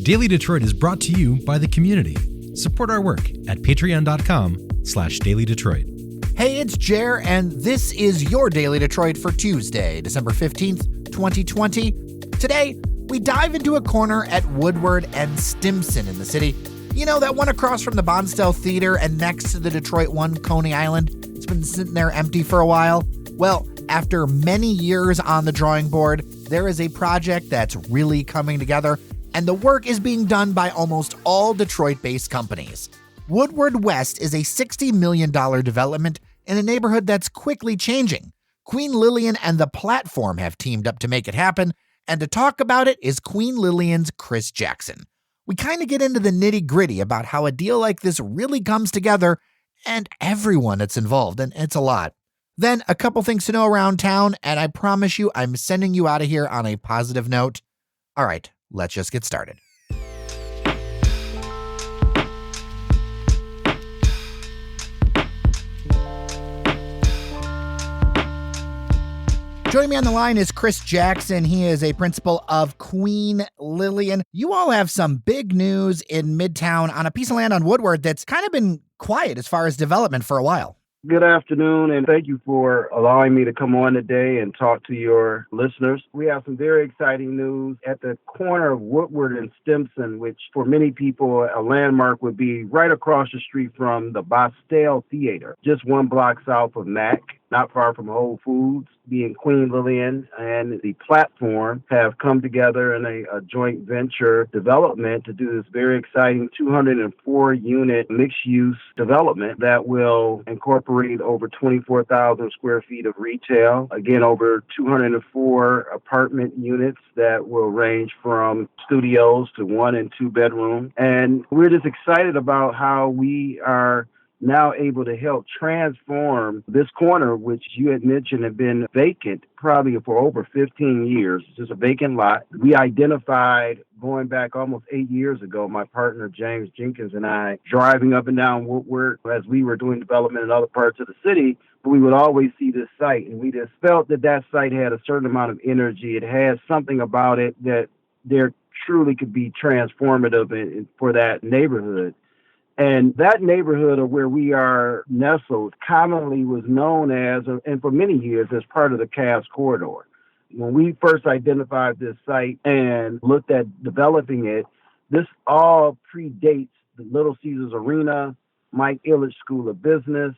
Daily Detroit is brought to you by the community. Support our work at patreon.com/dailydetroit. Hey, it's Jer, and this is your Daily Detroit for Tuesday, December 15th, 2020. Today, we dive into a corner at Woodward and Stimson in the city. You know, that one across from the Bonsdale Theater and next to the Detroit One, Coney Island. It's been sitting there empty for a while. Well, after many years on the drawing board, there is a project that's really coming together, and the work is being done by almost all Detroit-based companies. Woodward West is a $60 million development in a neighborhood that's quickly changing. Queen Lillian and The Platform have teamed up to make it happen, and to talk about it is Queen Lillian's Chris Jackson. We kind of get into the nitty-gritty about how a deal like this really comes together and everyone that's involved, and it's a lot. Then a couple things to know around town, and I promise you I'm sending you out of here on a positive note. All right, let's just get started. Joining me on the line is Chris Jackson. He is a principal of Queen Lillian. You all have some big news in Midtown on a piece of land on Woodward that's kind of been quiet as far as development for a while. Good afternoon, and thank you for allowing me to come on today and talk to your listeners. We have some very exciting news at the corner of Woodward and Stimson, which for many people, a landmark would be right across the street from the Bonsdale Theater, just one block south of Mac, not far from Whole Foods. Being Queen Lillian and The Platform have come together in a joint venture development to do this very exciting 204-unit mixed-use development that will incorporate over 24,000 square feet of retail. Again, over 204 apartment units that will range from studios to 1 and 2 bedroom. And we're just excited about how we are now able to help transform this corner, which you had mentioned had been vacant probably for over 15 years. It's just a vacant lot. We identified going back almost 8 years ago, my partner James Jenkins and I, driving up and down Woodward as we were doing development in other parts of the city, but we would always see this site, and we just felt that that site had a certain amount of energy. It had something about it that there truly could be transformative for that neighborhood. And that neighborhood of where we are nestled commonly was known as, and for many years, as part of the Cass Corridor. When we first identified this site and looked at developing it, this all predates the Little Caesars Arena, Mike Ilitch School of Business,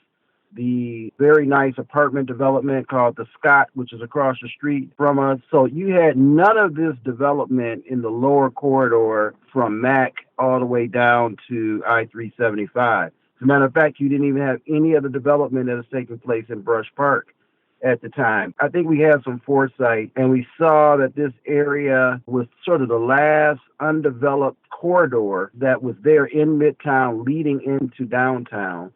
the very nice apartment development called the Scott, which is across the street from us. So you had none of this development in the lower corridor from Mac all the way down to I-375. As a matter of fact, you didn't even have any of the development that was taking place in Brush Park at the time. I think we had some foresight, and we saw that this area was sort of the last undeveloped corridor that was there in Midtown leading into downtown.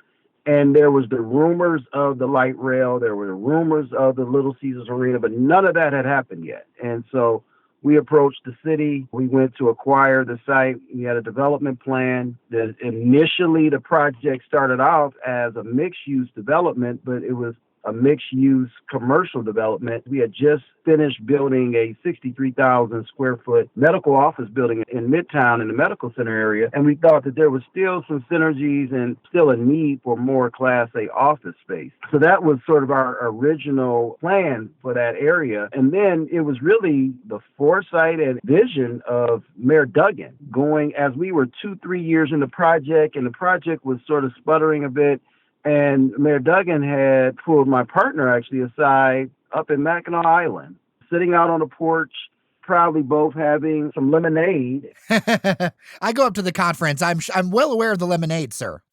And there was the rumors of the light rail, there were the rumors of the Little Caesars Arena, but none of that had happened yet. And so we approached the city. We went to acquire the site. We had a development plan. Initially, the project started off as a mixed-use development, but it was a mixed-use commercial development. We had just finished building a 63,000 square foot medical office building in Midtown in the medical center area. And we thought that there was still some synergies and still a need for more Class A office space. So that was sort of our original plan for that area. And then it was really the foresight and vision of Mayor Duggan going as we were 2-3 years in the project, and the project was sort of sputtering a bit. And Mayor Duggan had pulled my partner actually aside up in Mackinac Island, sitting out on the porch, probably both having some lemonade. I go up to the conference. I'm well aware of the lemonade, sir.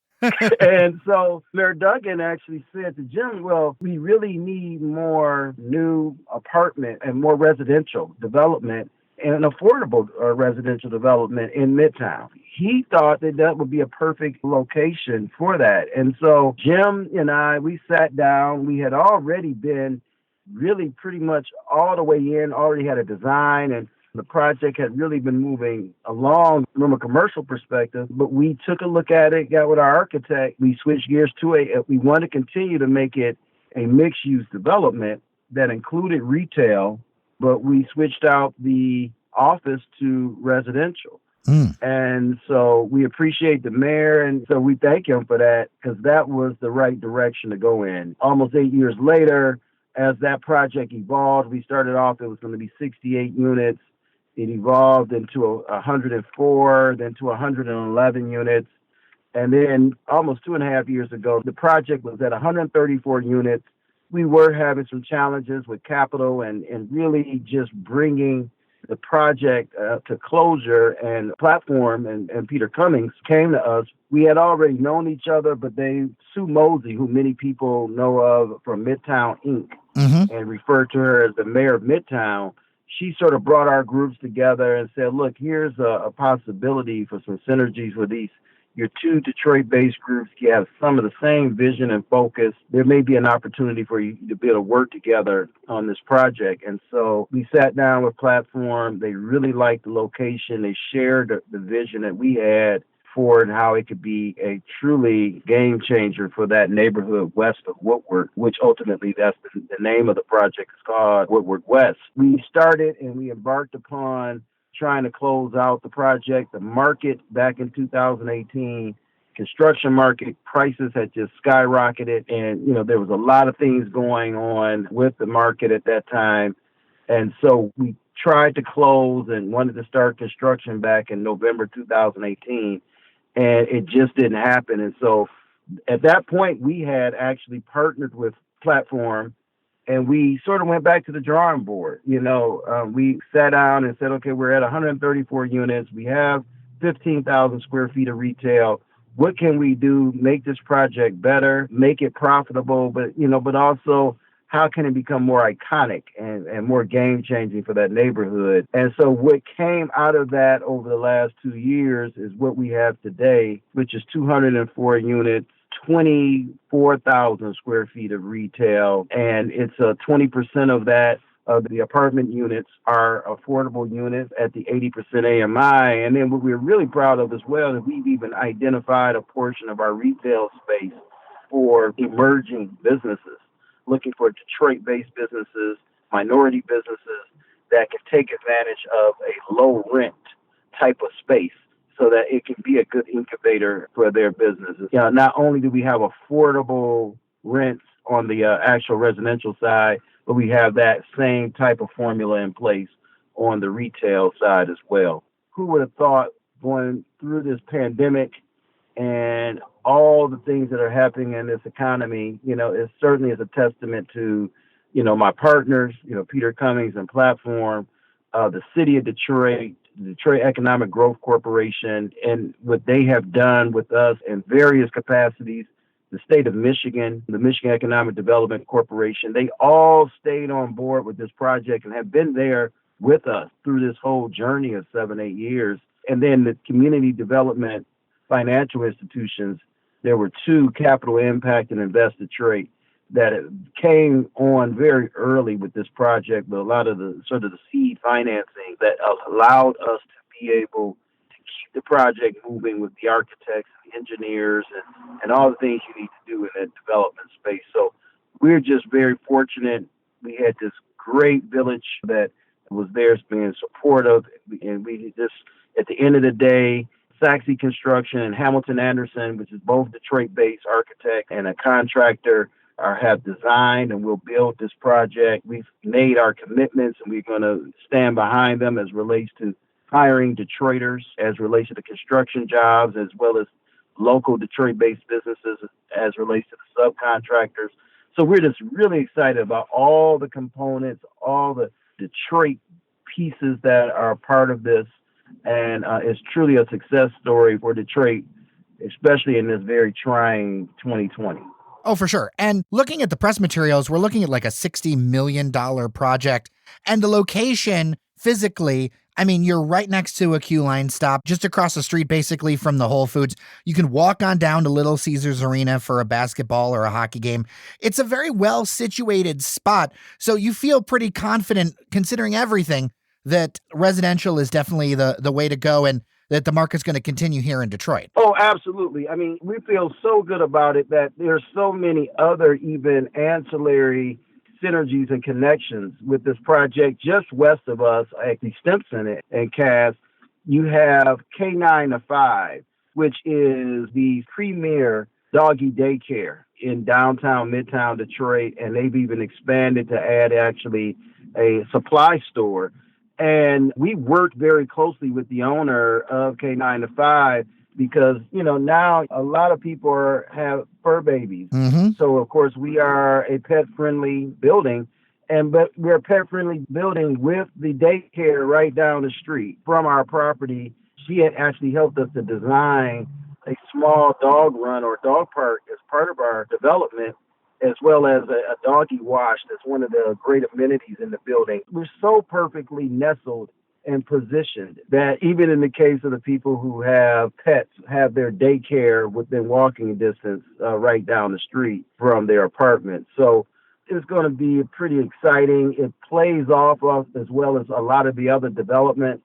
And so Mayor Duggan actually said to Jim, well, we really need more new apartment and more residential development and an affordable residential development in Midtown. He thought that that would be a perfect location for that. And so Jim and I, we sat down. We had already been really pretty much all the way in, already had a design, and the project had really been moving along from a commercial perspective. But we took a look at it, got with our architect. We switched gears to we want to continue to make it a mixed-use development that included retail, but we switched out the office to residential. And so we appreciate the mayor, and so we thank him for that, because that was the right direction to go in. Almost 8 years later, as that project evolved, we started off, it was going to be 68 units. It evolved into 104, then to 111 units. And then almost 2.5 years ago, the project was at 134 units. We were having some challenges with capital and really just bringing the project to closure. And Platform and Peter Cummings came to us. We had already known each other, but Sue Mosey, who many people know of from Midtown Inc., and refer to her as the mayor of Midtown, she sort of brought our groups together and said, look, here's a possibility for some synergies with your two Detroit-based groups. You have some of the same vision and focus. There may be an opportunity for you to be able to work together on this project. And so we sat down with Platform. They really liked the location. They shared the vision that we had for and how it could be a truly game changer for that neighborhood west of Woodward, which ultimately that's the name of the project is called Woodward West. We started and we embarked upon trying to close out the project. The market back in 2018, construction market prices had just skyrocketed, and there was a lot of things going on with the market at that time. And so we tried to close and wanted to start construction back in November 2018, and it just didn't happen. And so at that point, we had actually partnered with Platform, and we sort of went back to the drawing board. We sat down and said, okay, we're at 134 units. We have 15,000 square feet of retail. What can we do? Make this project better, make it profitable, but also how can it become more iconic and more game changing for that neighborhood? And so what came out of that over the last 2 years is what we have today, which is 204 units, 24,000 square feet of retail. And it's 20% of that of the apartment units are affordable units at the 80% AMI. And then what we're really proud of as well is we've even identified a portion of our retail space for emerging businesses, looking for Detroit-based businesses, minority businesses that can take advantage of a low rent type of space so that it can be a good incubator for their businesses. Not only do we have affordable rents on the actual residential side, but we have that same type of formula in place on the retail side as well. Who would have thought, going through this pandemic and all the things that are happening in this economy, it certainly is a testament to, my partners, Peter Cummings and Platform, the city of Detroit, the Detroit Economic Growth Corporation, and what they have done with us in various capacities, the state of Michigan, the Michigan Economic Development Corporation. They all stayed on board with this project and have been there with us through this whole journey of 7-8 years. And then the community development financial institutions, there were two, Capital Impact and Invest Detroit, that came on very early with this project, but a lot of the sort of the seed financing that allowed us to be able to keep the project moving with the architects and engineers and all the things you need to do in that development space. So we're just very fortunate. We had this great village that was there being supportive, and we just, at the end of the day, Saxe Construction and Hamilton Anderson, which is both Detroit-based architect and a contractor, have designed and will build this project. We've made our commitments, and we're going to stand behind them as relates to hiring Detroiters, as relates to the construction jobs, as well as local Detroit-based businesses as relates to the subcontractors. So we're just really excited about all the components, all the Detroit pieces that are part of this. And it's truly a success story for Detroit, especially in this very trying 2020. Oh, for sure. And looking at the press materials, we're looking at like a $60 million project. And the location physically, I mean, you're right next to a Q line stop, just across the street, basically, from the Whole Foods. You can walk on down to Little Caesars Arena for a basketball or a hockey game. It's a very well situated spot. So you feel pretty confident, considering everything, that residential is definitely the way to go, and that the market's going to continue here in Detroit. Oh, absolutely. I mean, we feel so good about it that there's so many other even ancillary synergies and connections with this project just west of us at the Stimson and Cass. You have K9 to 5, which is the premier doggy daycare in downtown, midtown Detroit, and they've even expanded to add actually a supply store. And we worked very closely with the owner of K9 to 5 because, now a lot of people have fur babies. Mm-hmm. So, of course, we are a pet friendly building. But we're a pet friendly building with the daycare right down the street from our property. She had actually helped us to design a small dog run or dog park as part of our development, as well as a doggy wash. That's one of the great amenities in the building. We're so perfectly nestled and positioned that even in the case of the people who have pets, have their daycare within walking distance right down the street from their apartment. So it's going to be pretty exciting. It plays off of, as well as a lot of the other development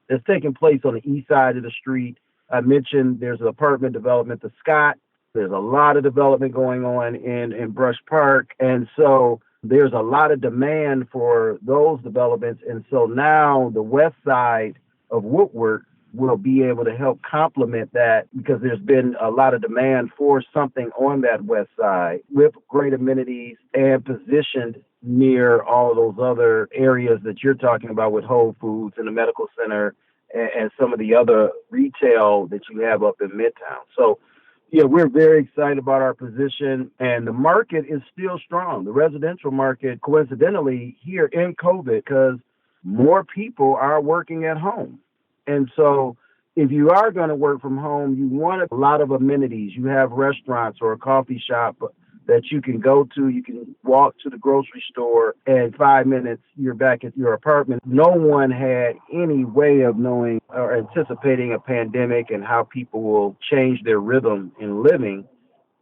that's taking place on the east side of the street. I mentioned there's an apartment development, the Scott. There's a lot of development going on in Brush Park. And so there's a lot of demand for those developments. And so now the west side of Woodward will be able to help complement that because there's been a lot of demand for something on that west side with great amenities and positioned near all of those other areas that you're talking about with Whole Foods and the medical center and some of the other retail that you have up in Midtown. So, yeah, we're very excited about our position, and the market is still strong. The residential market, coincidentally, here in COVID, because more people are working at home. And so if you are going to work from home, you want a lot of amenities. You have restaurants or a coffee shop that you can go to. You can walk to the grocery store, and 5 minutes, you're back at your apartment. No one had any way of knowing or anticipating a pandemic and how people will change their rhythm in living.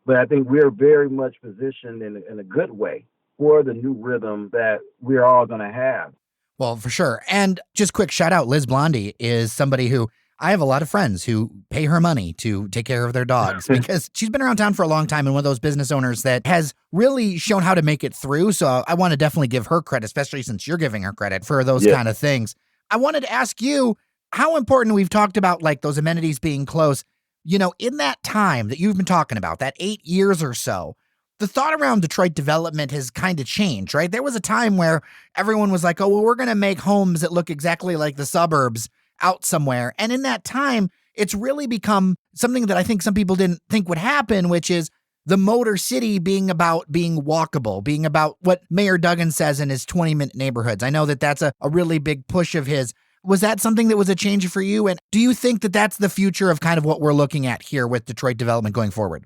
But I think we're very much positioned in a good way for the new rhythm that we're all going to have. Well, for sure. And just quick shout out, Liz Blondie is somebody who I have a lot of friends who pay her money to take care of their dogs because she's been around town for a long time and one of those business owners that has really shown how to make it through. So I want to definitely give her credit, especially since you're giving her credit for those kind of things. I wanted to ask you how important we've talked about like those amenities being close. In that time that you've been talking about, that 8 years or so, the thought around Detroit development has kind of changed, right? There was a time where everyone was like, oh, well, we're going to make homes that look exactly like the suburbs out somewhere. And in that time, it's really become something that I think some people didn't think would happen, which is the Motor City being about being walkable, being about what Mayor Duggan says in his 20-minute neighborhoods. I know that that's a really big push of his. Was that something that was a change for you? And do you think that that's the future of kind of what we're looking at here with Detroit development going forward?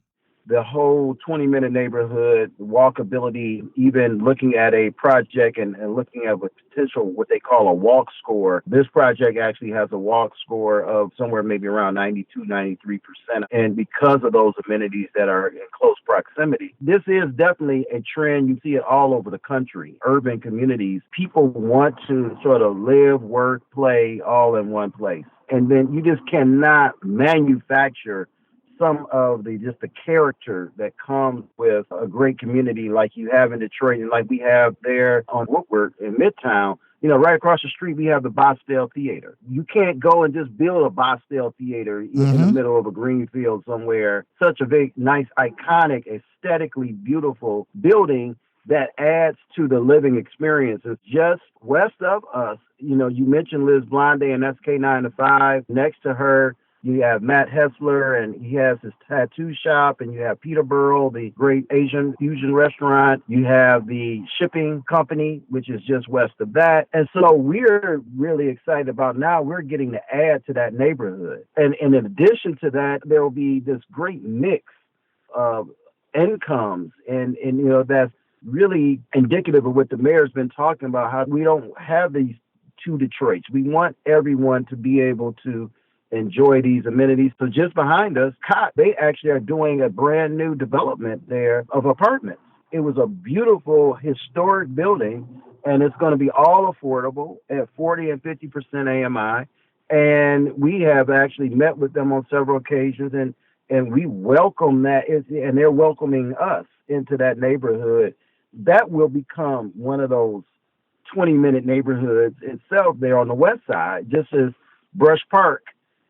The whole 20-minute neighborhood, walkability, even looking at a project and looking at a potential, what they call a walk score. This project actually has a walk score of somewhere maybe around 92, 93%. And because of those amenities that are in close proximity, this is definitely a trend. You see it all over the country, urban communities. People want to sort of live, work, play all in one place. And then you just cannot manufacture some of the character that comes with a great community like you have in Detroit and like we have there on Woodward in Midtown. Right across the street, we have the Bostel Theater. You can't go and just build a Bostel Theater in the middle of a green field somewhere. Such a big, nice, iconic, aesthetically beautiful building that adds to the living experience. It's just west of us. You mentioned Liz Blondie, and that's K9 to 5. Next to her, you have Matt Hessler, and he has his tattoo shop, and you have Peterborough, the great Asian fusion restaurant. You have the shipping company, which is just west of that. And so we're really excited about now we're getting to add to that neighborhood. And in addition to that, there will be this great mix of incomes, and that's really indicative of what the mayor's been talking about, how we don't have these two Detroits. We want everyone to be able to enjoy these amenities. So just behind us, they actually are doing a brand new development there of apartments. It was a beautiful historic building, and it's going to be all affordable at 40 and 50% AMI. And we have actually met with them on several occasions, and we welcome that, and they're welcoming us into that neighborhood. That will become one of those 20-minute neighborhoods itself there on the west side, just as Brush Park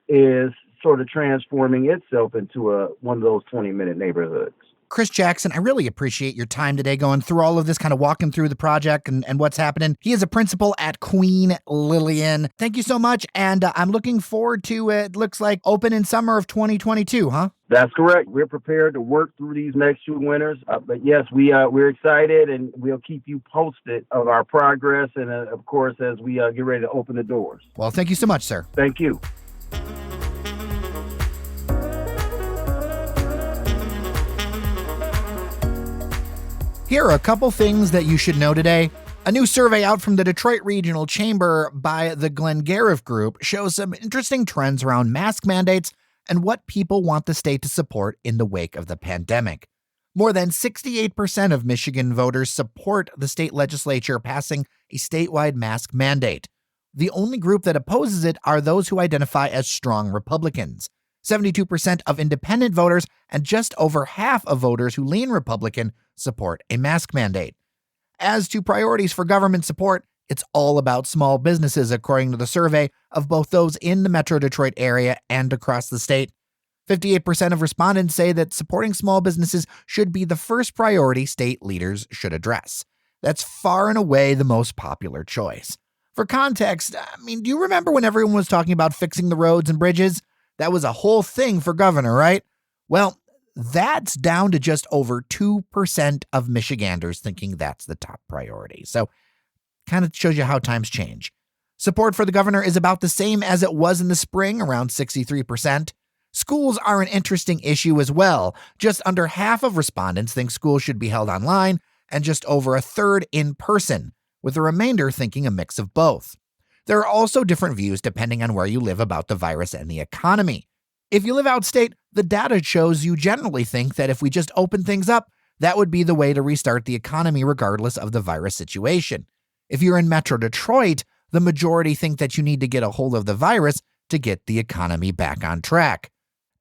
is sort of transforming itself into one of those 20-minute neighborhoods. Chris Jackson, I really appreciate your time today going through all of this, kind of walking through the project and what's happening. He is a principal at Queen Lillian. Thank you so much, and I'm looking forward to it. Looks like open in summer of 2022, huh? That's correct. We're prepared to work through these next 2 winters. But yes, we're excited, and we'll keep you posted of our progress and, of course, as we get ready to open the doors. Well, thank you so much, sir. Thank you. Here are a couple things that you should know today. A new survey out from the Detroit Regional Chamber by the Glengarriff Group shows some interesting trends around mask mandates and what people want the state to support in the wake of the pandemic. More than 68% of Michigan voters support the state legislature passing a statewide mask mandate. The only group that opposes it are those who identify as strong Republicans. 72% of independent voters and just over half of voters who lean Republican support a mask mandate. As to priorities for government support, it's all about small businesses, according to the survey of both those in the Metro Detroit area and across the state. 58% of respondents say that supporting small businesses should be the first priority state leaders should address. That's far and away the most popular choice. For context, do you remember when everyone was talking about fixing the roads and bridges? That was a whole thing for governor, right? Well, that's down to just over 2% of Michiganders thinking that's the top priority. So, kind of shows you how times change. Support for the governor is about the same as it was in the spring, around 63%. Schools are an interesting issue as well. Just under half of respondents think schools should be held online, and just over a third in person, with the remainder thinking a mix of both. There are also different views depending on where you live about the virus and the economy. If you live outstate, the data shows you generally think that if we just open things up, that would be the way to restart the economy regardless of the virus situation. If you're in Metro Detroit, the majority think that you need to get a hold of the virus to get the economy back on track.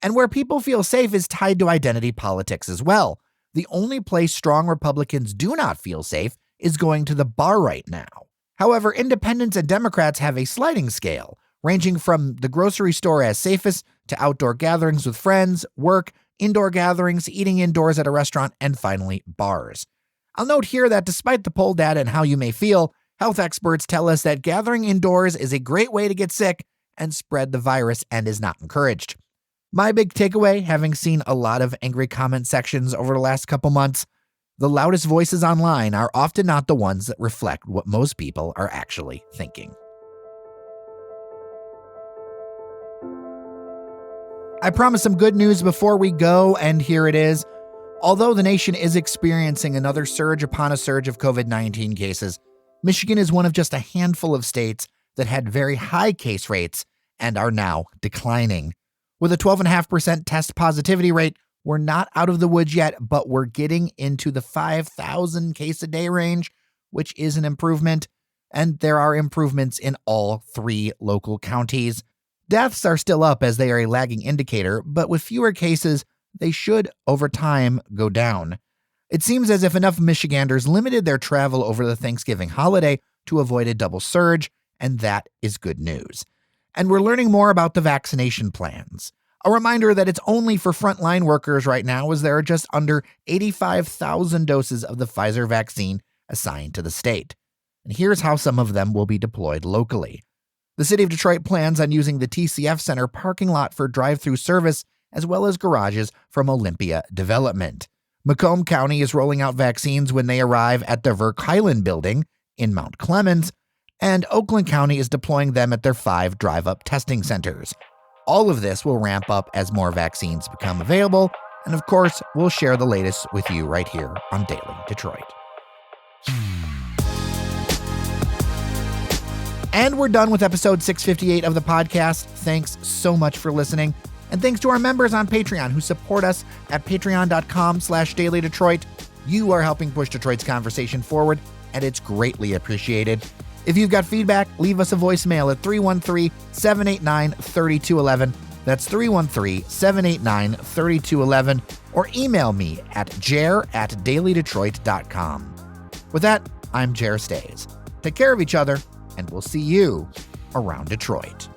And where people feel safe is tied to identity politics as well. The only place strong Republicans do not feel safe is going to the bar right now. However, independents and Democrats have a sliding scale, ranging from the grocery store as safest to outdoor gatherings with friends, work, indoor gatherings, eating indoors at a restaurant, and finally, bars. I'll note here that despite the poll data and how you may feel, health experts tell us that gathering indoors is a great way to get sick and spread the virus and is not encouraged. My big takeaway, having seen a lot of angry comment sections over the last couple months, the loudest voices online are often not the ones that reflect what most people are actually thinking. I promised some good news before we go, and here it is. Although the nation is experiencing another surge upon a surge of COVID-19 cases, Michigan is one of just a handful of states that had very high case rates and are now declining. With a 12.5% test positivity rate, we're not out of the woods yet, but we're getting into the 5,000 case a day range, which is an improvement, and there are improvements in all 3 local counties. Deaths are still up as they are a lagging indicator, but with fewer cases, they should, over time, go down. It seems as if enough Michiganders limited their travel over the Thanksgiving holiday to avoid a double surge, and that is good news. And we're learning more about the vaccination plans. A reminder that it's only for frontline workers right now, as there are just under 85,000 doses of the Pfizer vaccine assigned to the state. And here's how some of them will be deployed locally. The city of Detroit plans on using the TCF Center parking lot for drive-through service, as well as garages from Olympia Development. Macomb County is rolling out vaccines when they arrive at the Verk Highland building in Mount Clemens, and Oakland County is deploying them at their 5 drive-up testing centers. All of this will ramp up as more vaccines become available, and of course, we'll share the latest with you right here on Daily Detroit. And we're done with episode 658 of the podcast. Thanks so much for listening. And thanks to our members on Patreon who support us at patreon.com/dailydetroit. You are helping push Detroit's conversation forward, and it's greatly appreciated. If you've got feedback, leave us a voicemail at 313-789-3211. That's 313-789-3211. Or email me at jer@dailydetroit.com. With that, I'm Jer Stays. Take care of each other, and we'll see you around Detroit.